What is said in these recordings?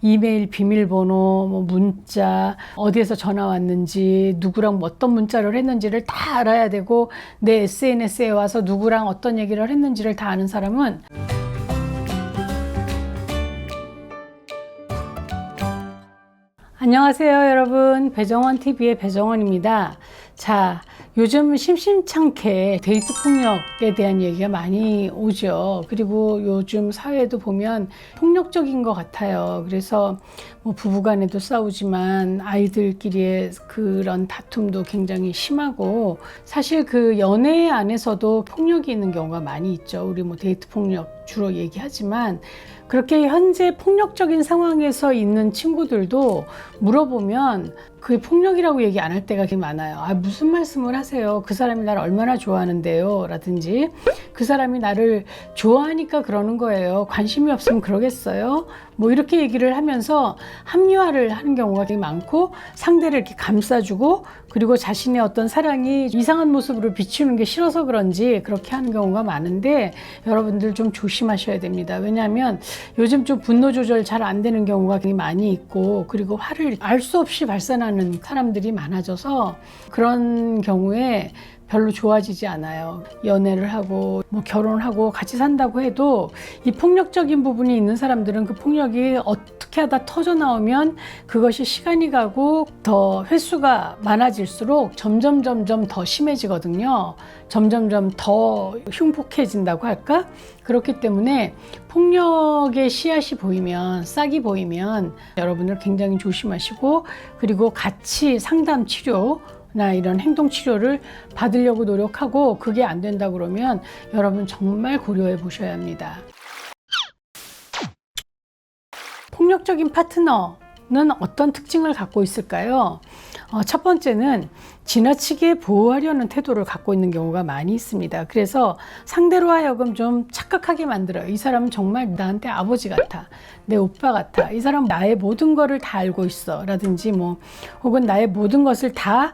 이메일 비밀번호, 뭐 문자, 어디에서 전화 왔는지, 누구랑 어떤 문자를 했는지를 다 알아야 되고, 내 SNS에 와서 누구랑 어떤 얘기를 했는지를 다 아는 사람은 안녕하세요 여러분, 배정원TV의 배정원입니다. 자, 요즘 심심찮게 데이트 폭력에 대한 얘기가 많이 오죠. 그리고 요즘 사회도 보면 폭력적인 것 같아요. 그래서 뭐 부부간에도 싸우지만 아이들끼리의 그런 다툼도 굉장히 심하고, 사실 그 연애 안에서도 폭력이 있는 경우가 많이 있죠. 우리 뭐 데이트 폭력 주로 얘기하지만, 그렇게 현재 폭력적인 상황에서 있는 친구들도 물어보면 그게 폭력이라고 얘기 안 할 때가 되게 많아요. 아, 무슨 말씀을 하세요? 그 사람이 나를 얼마나 좋아하는데요? 라든지, 그 사람이 나를 좋아하니까 그러는 거예요. 관심이 없으면 그러겠어요? 뭐 이렇게 얘기를 하면서 합리화를 하는 경우가 되게 많고, 상대를 이렇게 감싸주고, 그리고 자신의 어떤 사랑이 이상한 모습으로 비추는 게 싫어서 그런지 그렇게 하는 경우가 많은데, 여러분들 좀 조심하셔야 됩니다. 왜냐하면 요즘 좀 분노 조절 잘 안 되는 경우가 되게 많이 있고, 그리고 화를 알 수 없이 발산하는 사람들이 많아져서 그런 경우에 별로 좋아지지 않아요. 연애를 하고 뭐 결혼하고 같이 산다고 해도 이 폭력적인 부분이 있는 사람들은 그 폭력이 어떻게 하다 터져 나오면 그것이 시간이 가고 더 횟수가 많아질수록 점점 더 심해지거든요. 점점 더 흉폭해진다고 할까? 그렇기 때문에 폭력의 씨앗이 보이면, 싹이 보이면 여러분들 굉장히 조심하시고, 그리고 같이 상담 치료 나 이런 행동 치료를 받으려고 노력하고, 그게 안 된다 그러면 여러분 정말 고려해 보셔야 합니다. 폭력적인 파트너는 어떤 특징을 갖고 있을까요? 첫 번째는 지나치게 보호하려는 태도를 갖고 있는 경우가 많이 있습니다. 그래서 상대로 하여금 좀 착각하게 만들어요. 이 사람은 정말 나한테 아버지 같아, 내 오빠 같아, 이 사람 나의 모든 거를 다 알고 있어 라든지, 뭐 혹은 나의 모든 것을 다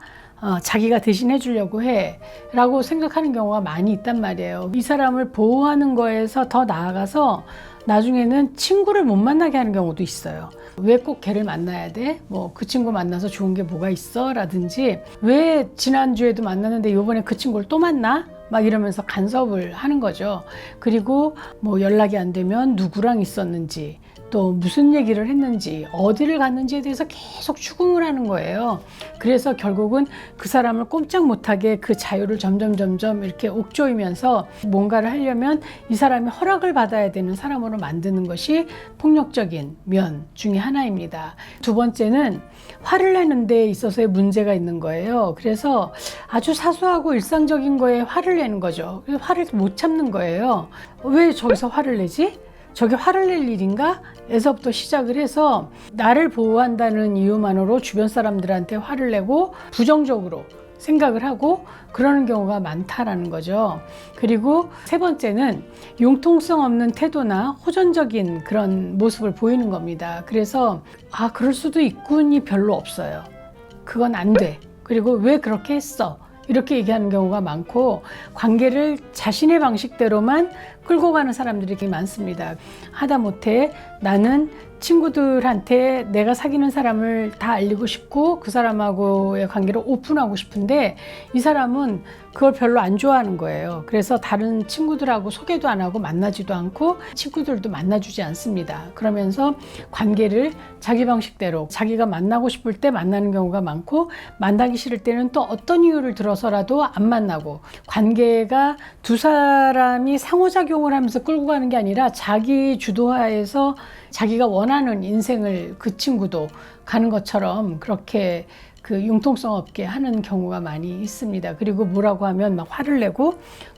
자기가 대신해 주려고 해 라고 생각하는 경우가 많이 있단 말이에요. 이 사람을 보호하는 거에서 더 나아가서 나중에는 친구를 못 만나게 하는 경우도 있어요. 왜 꼭 걔를 만나야 돼? 뭐 그 친구 만나서 좋은 게 뭐가 있어? 라든지, 왜 지난주에도 만났는데 이번에 그 친구를 또 만나? 막 이러면서 간섭을 하는 거죠. 그리고 뭐 연락이 안 되면 누구랑 있었는지, 또 무슨 얘기를 했는지, 어디를 갔는지에 대해서 계속 추궁을 하는 거예요. 그래서 결국은 그 사람을 꼼짝 못하게 그 자유를 점점 이렇게 옥조이면서 뭔가를 하려면 이 사람이 허락을 받아야 되는 사람으로 만드는 것이 폭력적인 면 중에 하나입니다. 두 번째는 화를 내는 데 있어서의 문제가 있는 거예요. 그래서 아주 사소하고 일상적인 거에 화를 내는 거죠. 그래서 화를 못 참는 거예요. 왜 저기서 화를 내지? 저게 화를 낼 일인가? 에서부터 시작을 해서 나를 보호한다는 이유만으로 주변 사람들한테 화를 내고 부정적으로 생각을 하고 그러는 경우가 많다라는 거죠. 그리고 세 번째는 융통성 없는 태도나 호전적인 그런 모습을 보이는 겁니다. 그래서 그럴 수도 있군이 별로 없어요. 그건 안 돼. 그리고 왜 그렇게 했어? 이렇게 얘기하는 경우가 많고, 관계를 자신의 방식대로만 끌고 가는 사람들이 되게 많습니다. 하다못해 나는 친구들한테 내가 사귀는 사람을 다 알리고 싶고 그 사람하고의 관계를 오픈하고 싶은데, 이 사람은 그걸 별로 안 좋아하는 거예요. 그래서 다른 친구들하고 소개도 안 하고 만나지도 않고 친구들도 만나주지 않습니다. 그러면서 관계를 자기 방식대로 자기가 만나고 싶을 때 만나는 경우가 많고, 만나기 싫을 때는 또 어떤 이유를 들어서라도 안 만나고, 관계가 두 사람이 상호작용을 하면서 끌고 가는 게 아니라 자기 주도하에서 자기가 원하는 인생을 그 친구도 가는 것처럼 그렇게 그 융통성 없게 하는 경우가 많이 있습니다. 그리고 뭐라고 하면 막 화를 내고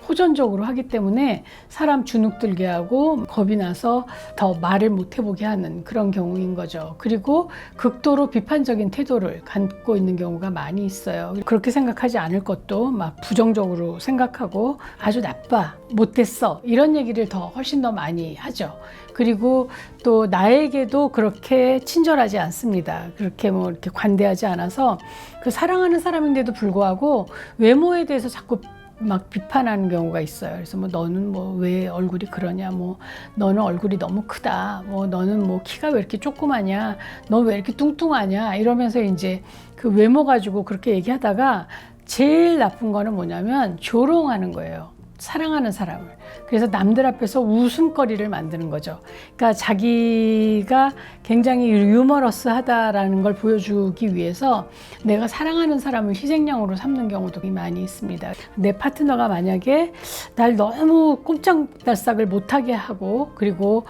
호전적으로 하기 때문에 사람 주눅들게 하고 겁이 나서 더 말을 못 해보게 하는 그런 경우인 거죠. 그리고 극도로 비판적인 태도를 갖고 있는 경우가 많이 있어요. 그렇게 생각하지 않을 것도 막 부정적으로 생각하고 아주 나빠, 못됐어, 이런 얘기를 훨씬 더 많이 하죠. 그리고 또 나에게도 그렇게 친절하지 않습니다. 그렇게 뭐 이렇게 관대하지 않아서, 그 사랑하는 사람인데도 불구하고 외모에 대해서 자꾸 막 비판하는 경우가 있어요. 그래서 뭐 너는 뭐 왜 얼굴이 그러냐, 뭐 너는 얼굴이 너무 크다, 뭐 너는 뭐 키가 왜 이렇게 조그마냐, 너 왜 이렇게 뚱뚱하냐 이러면서 이제 그 외모 가지고 그렇게 얘기하다가 제일 나쁜 거는 뭐냐면 조롱하는 거예요. 사랑하는 사람을. 그래서 남들 앞에서 웃음거리를 만드는 거죠. 그러니까 자기가 굉장히 유머러스하다라는 걸 보여주기 위해서 내가 사랑하는 사람을 희생양으로 삼는 경우도 많이 있습니다. 내 파트너가 만약에 날 너무 꼼짝달싹을 못하게 하고 그리고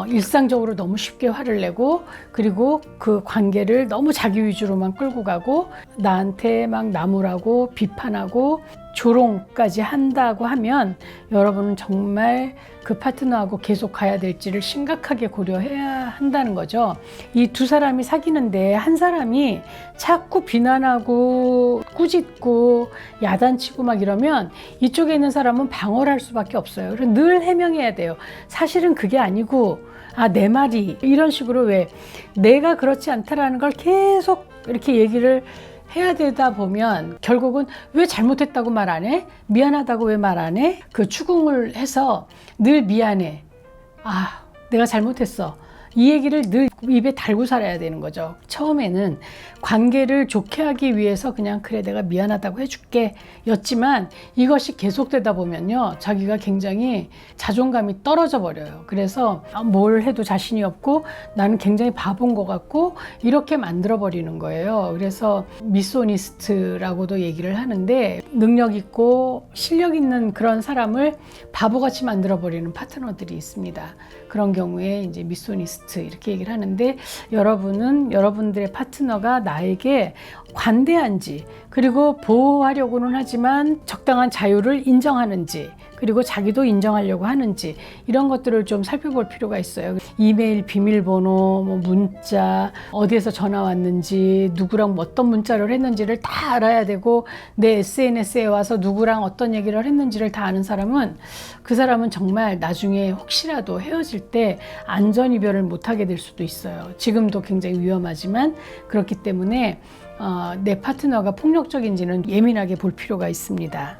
일상적으로 너무 쉽게 화를 내고 그리고 그 관계를 너무 자기 위주로만 끌고 가고 나한테 막 나무라고 비판하고 조롱까지 한다고 하면 여러분은 정말 그 파트너하고 계속 가야 될지를 심각하게 고려해야 한다는 거죠. 이 두 사람이 사귀는데 한 사람이 자꾸 비난하고 꾸짖고 야단치고 막 이러면 이쪽에 있는 사람은 방어를 할 수밖에 없어요. 그래서 늘 해명해야 돼요. 사실은 그게 아니고 내 말이 이런 식으로 왜 내가 그렇지 않다라는 걸 계속 이렇게 얘기를 해야 되다 보면 결국은 왜 잘못했다고 말 안 해? 미안하다고 왜 말 안 해? 그 추궁을 해서 늘 미안해. 내가 잘못했어. 이 얘기를 늘 입에 달고 살아야 되는 거죠. 처음에는 관계를 좋게 하기 위해서 그냥 그래 내가 미안하다고 해줄게 였지만 이것이 계속되다 보면요 자기가 굉장히 자존감이 떨어져 버려요. 그래서 뭘 해도 자신이 없고 나는 굉장히 바본 것 같고 이렇게 만들어 버리는 거예요. 그래서 미소니스트라고도 얘기를 하는데 능력 있고 실력 있는 그런 사람을 바보같이 만들어 버리는 파트너들이 있습니다. 그런 경우에 이제 미소니스트 이렇게 얘기를 하는데 여러분은 여러분들의 파트너가 나에게 관대한지 그리고 보호하려고는 하지만 적당한 자유를 인정하는지 그리고 자기도 인정하려고 하는지 이런 것들을 좀 살펴볼 필요가 있어요. 이메일 비밀번호, 뭐 문자, 어디에서 전화 왔는지, 누구랑 어떤 문자를 했는지를 다 알아야 되고 내 SNS에 와서 누구랑 어떤 얘기를 했는지를 다 아는 사람은 그 사람은 정말 나중에 혹시라도 헤어질 때 안전이별을 못하게 될 수도 있어요. 지금도 굉장히 위험하지만 그렇기 때문에 내 파트너가 폭력적인지는 예민하게 볼 필요가 있습니다.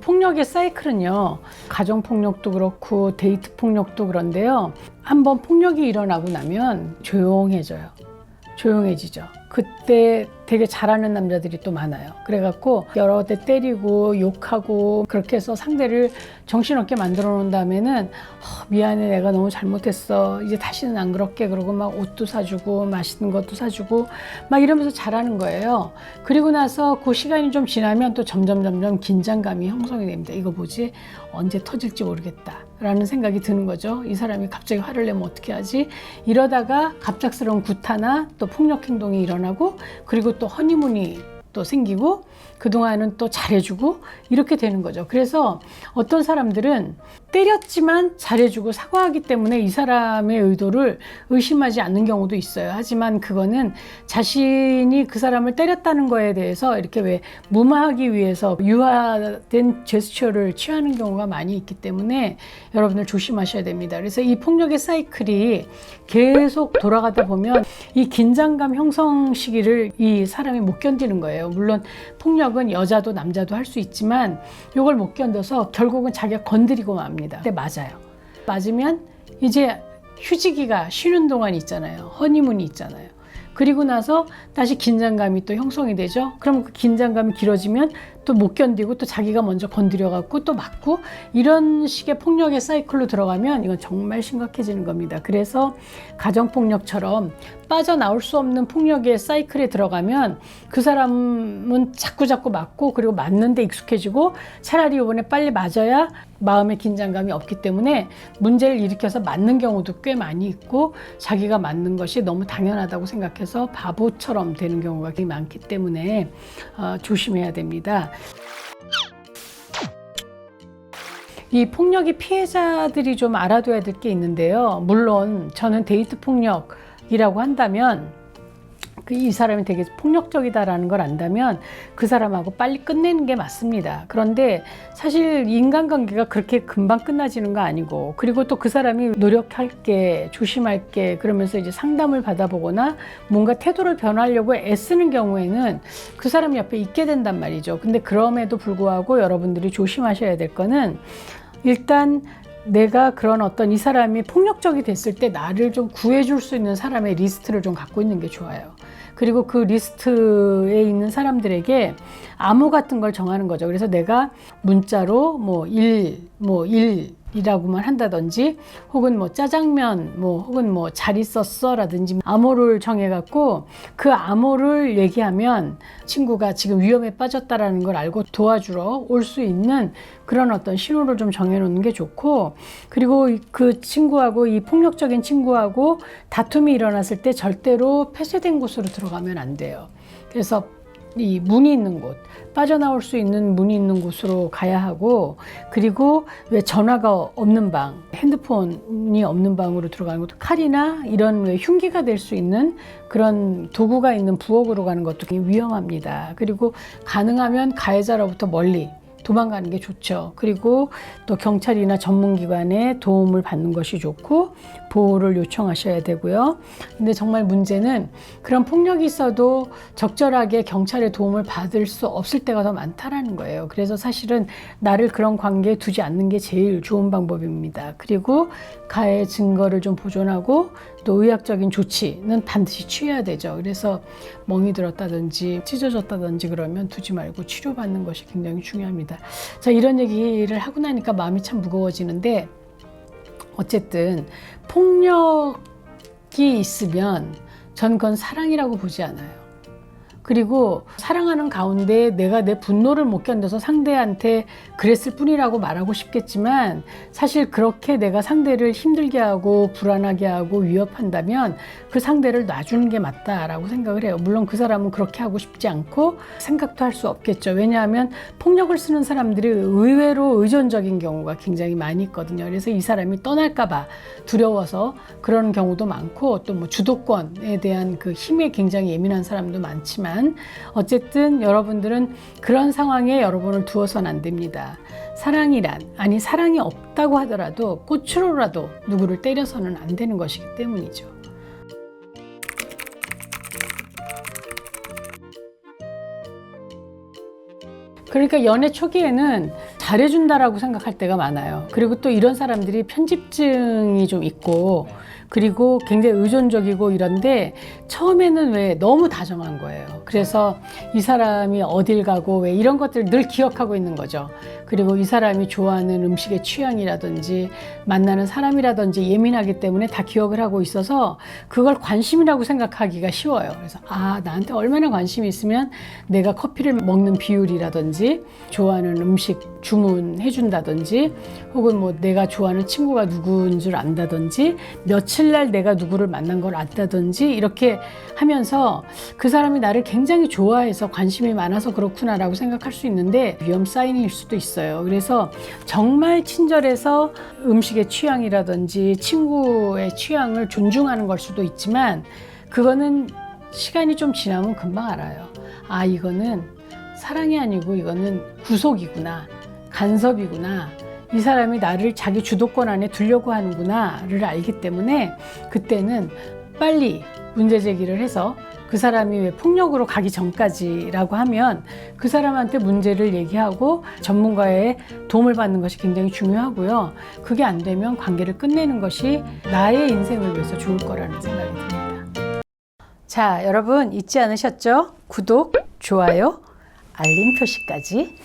폭력의 사이클은요, 가정폭력도 그렇고 데이트 폭력도 그런데요, 한번 폭력이 일어나고 나면 조용해져요. 조용해지죠. 그때 되게 잘하는 남자들이 또 많아요. 그래갖고 여러 대 때리고 욕하고 그렇게 해서 상대를 정신없게 만들어 놓은 다음에는 미안해 내가 너무 잘못했어 이제 다시는 안 그럴게 그러고 막 옷도 사주고 맛있는 것도 사주고 막 이러면서 잘하는 거예요. 그리고 나서 그 시간이 좀 지나면 또 점점 긴장감이 형성이 됩니다. 이거 뭐지? 언제 터질지 모르겠다 라는 생각이 드는 거죠. 이 사람이 갑자기 화를 내면 어떻게 하지? 이러다가 갑작스러운 구타나 또 폭력 행동이 일어나고 그리고 또 허니문이 또 생기고 그동안은 또 잘해주고 이렇게 되는 거죠. 그래서 어떤 사람들은 때렸지만 잘해주고 사과하기 때문에 이 사람의 의도를 의심하지 않는 경우도 있어요. 하지만 그거는 자신이 그 사람을 때렸다는 거에 대해서 이렇게 왜 무마하기 위해서 유화된 제스처를 취하는 경우가 많이 있기 때문에 여러분들 조심하셔야 됩니다. 그래서 이 폭력의 사이클이 계속 돌아가다 보면 이 긴장감 형성 시기를 이 사람이 못 견디는 거예요. 물론 폭력은 여자도 남자도 할 수 있지만 이걸 못 견뎌서 결국은 자기가 건드리고 맙니다. 근데 맞아요. 맞으면 이제 휴지기가 쉬는 동안 있잖아요. 허니문이 있잖아요. 그리고 나서 다시 긴장감이 또 형성이 되죠. 그럼 그 긴장감이 길어지면 또 못 견디고 또 자기가 먼저 건드려 갖고 또 맞고 이런 식의 폭력의 사이클로 들어가면 이건 정말 심각해지는 겁니다. 그래서 가정폭력처럼 빠져나올 수 없는 폭력의 사이클에 들어가면 그 사람은 자꾸 맞고 그리고 맞는데 익숙해지고 차라리 이번에 빨리 맞아야 마음의 긴장감이 없기 때문에 문제를 일으켜서 맞는 경우도 꽤 많이 있고 자기가 맞는 것이 너무 당연하다고 생각해서 바보처럼 되는 경우가 굉장히 많기 때문에 조심해야 됩니다. 이 폭력의 피해자들이 좀 알아둬야 될 게 있는데요. 물론 저는 데이트 폭력이라고 한다면 이 사람이 되게 폭력적이다라는 걸 안다면 그 사람하고 빨리 끝내는 게 맞습니다. 그런데 사실 인간관계가 그렇게 금방 끝나지는 거 아니고, 그리고 또 그 사람이 노력할게, 조심할게 그러면서 이제 상담을 받아보거나 뭔가 태도를 변화하려고 애쓰는 경우에는 그 사람 옆에 있게 된단 말이죠. 근데 그럼에도 불구하고 여러분들이 조심하셔야 될 거는, 일단 내가 그런 어떤 이 사람이 폭력적이 됐을 때 나를 좀 구해줄 수 있는 사람의 리스트를 좀 갖고 있는 게 좋아요. 그리고 그 리스트에 있는 사람들에게 암호 같은 걸 정하는 거죠. 그래서 내가 문자로 뭐 1이라고만 한다든지, 혹은 뭐 짜장면, 혹은 뭐 잘 있었어 라든지 암호를 정해갖고 그 암호를 얘기하면 친구가 지금 위험에 빠졌다라는 걸 알고 도와주러 올 수 있는 그런 어떤 신호를 좀 정해놓는 게 좋고, 그리고 그 친구하고, 이 폭력적인 친구하고 다툼이 일어났을 때 절대로 폐쇄된 곳으로 들어가면 안 돼요. 그래서 이 문이 있는 곳, 빠져나올 수 있는 문이 있는 곳으로 가야 하고, 그리고 왜 전화가 없는 방, 핸드폰이 없는 방으로 들어가는 것도, 칼이나 이런 왜 흉기가 될 수 있는 그런 도구가 있는 부엌으로 가는 것도 굉장히 위험합니다. 그리고 가능하면 가해자로부터 멀리 도망가는 게 좋죠. 그리고 또 경찰이나 전문기관의 도움을 받는 것이 좋고, 보호를 요청하셔야 되고요. 근데 정말 문제는 그런 폭력이 있어도 적절하게 경찰의 도움을 받을 수 없을 때가 더 많다라는 거예요. 그래서 사실은 나를 그런 관계에 두지 않는 게 제일 좋은 방법입니다. 그리고 가해 증거를 좀 보존하고, 또 의학적인 조치는 반드시 취해야 되죠. 그래서 멍이 들었다든지 찢어졌다든지 그러면 두지 말고 치료받는 것이 굉장히 중요합니다. 자, 이런 얘기를 하고 나니까 마음이 참 무거워지는데, 어쨌든 폭력이 있으면 전 그건 사랑이라고 보지 않아요. 그리고 사랑하는 가운데 내가 내 분노를 못 견뎌서 상대한테 그랬을 뿐이라고 말하고 싶겠지만, 사실 그렇게 내가 상대를 힘들게 하고 불안하게 하고 위협한다면 그 상대를 놔주는 게 맞다라고 생각을 해요. 물론 그 사람은 그렇게 하고 싶지 않고 생각도 할 수 없겠죠. 왜냐하면 폭력을 쓰는 사람들이 의외로 의존적인 경우가 굉장히 많이 있거든요. 그래서 이 사람이 떠날까 봐 두려워서 그런 경우도 많고, 또 뭐 주도권에 대한 그 힘에 굉장히 예민한 사람도 많지만, 어쨌든 여러분들은 그런 상황에 여러분을 두어서는 안 됩니다. 사랑이란, 아니 사랑이 없다고 하더라도 꽃으로라도 누구를 때려서는 안 되는 것이기 때문이죠. 그러니까 연애 초기에는 잘해준다라고 생각할 때가 많아요. 그리고 또 이런 사람들이 편집증이 좀 있고, 그리고 굉장히 의존적이고 이런데, 처음에는 왜 너무 다정한 거예요. 그래서 이 사람이 어딜 가고 왜 이런 것들을 늘 기억하고 있는 거죠. 그리고 이 사람이 좋아하는 음식의 취향이라든지 만나는 사람이라든지 예민하기 때문에 다 기억을 하고 있어서 그걸 관심이라고 생각하기가 쉬워요. 그래서 나한테 얼마나 관심이 있으면 내가 커피를 먹는 비율이라든지, 좋아하는 음식 주문해 준다든지, 혹은 뭐 내가 좋아하는 친구가 누구인 줄 안다든지, 며칠 날 내가 누구를 만난 걸 안다든지, 이렇게 하면서 그 사람이 나를 굉장히 좋아해서 관심이 많아서 그렇구나라고 생각할 수 있는데, 위험 사인일 수도 있어요. 그래서 정말 친절해서 음식의 취향이라든지 친구의 취향을 존중하는 걸 수도 있지만, 그거는 시간이 좀 지나면 금방 알아요. 이거는 사랑이 아니고 이거는 구속이구나, 간섭이구나, 이 사람이 나를 자기 주도권 안에 두려고 하는구나를 알기 때문에, 그때는 빨리 문제 제기를 해서, 그 사람이 왜 폭력으로 가기 전까지라고 하면 그 사람한테 문제를 얘기하고 전문가의 도움을 받는 것이 굉장히 중요하고요. 그게 안 되면 관계를 끝내는 것이 나의 인생을 위해서 좋을 거라는 생각이 듭니다. 자, 여러분 잊지 않으셨죠? 구독, 좋아요, 알림 표시까지.